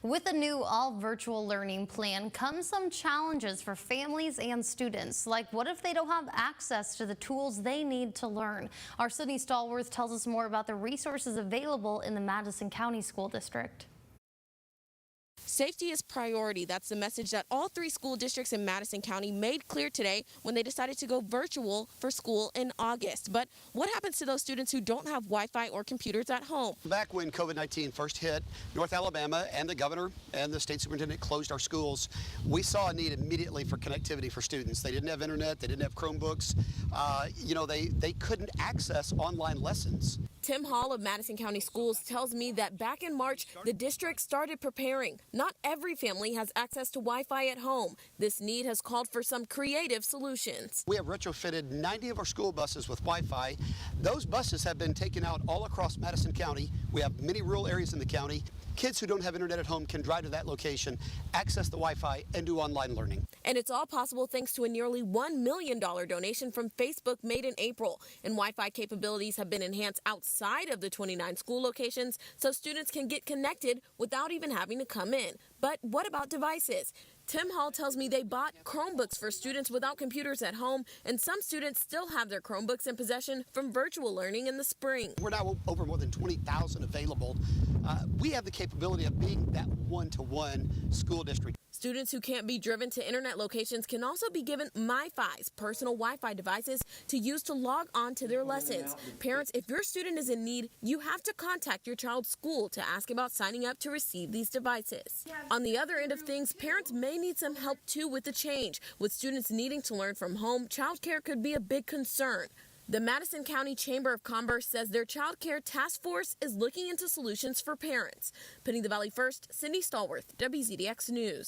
With a new all-virtual learning plan comes some challenges for families and students, like what if they don't have access to the tools they need to learn? Our Sydney Stallworth tells us more about the resources available in the Madison County School District. Safety is priority. That's the message that all 3 school districts in Madison County made clear today when they decided to go virtual for school in August. But what happens to those students who don't have Wi-Fi or computers at home? Back when COVID-19 first hit North Alabama and the governor and the state superintendent closed our schools, we saw a need immediately for connectivity for students. They didn't have internet, they didn't have Chromebooks, they couldn't access online lessons. Tim Hall of Madison County Schools tells me that back in March, the district started preparing. Not every family has access to Wi-Fi at home. This need has called for some creative solutions. We have retrofitted 90 of our school buses with Wi-Fi. Those buses have been taken out all across Madison County. We have many rural areas in the county. Kids who don't have internet at home can drive to that location, access the Wi-Fi, and do online learning. And it's all possible thanks to a nearly $1 million donation from Facebook made in April. And Wi-Fi capabilities have been enhanced outside of the 29 school locations so students can get connected without even having to come in. But what about devices? Tim Hall tells me they bought Chromebooks for students without computers at home, and some students still have their Chromebooks in possession from virtual learning in the spring. We're now over more than 20,000 available. We have the capability of being that one-to-one school district. Students who can't be driven to internet locations can also be given MiFi's, personal Wi-Fi devices to use to log on to their lessons. Parents, if your student is in need, you have to contact your child's school to ask about signing up to receive these devices. On the other end of things, parents may need some help too with the change. With students needing to learn from home, childcare could be a big concern. The Madison County Chamber of Commerce says their child care task force is looking into solutions for parents. Putting the Valley first, Cindy Stallworth, WZDX News.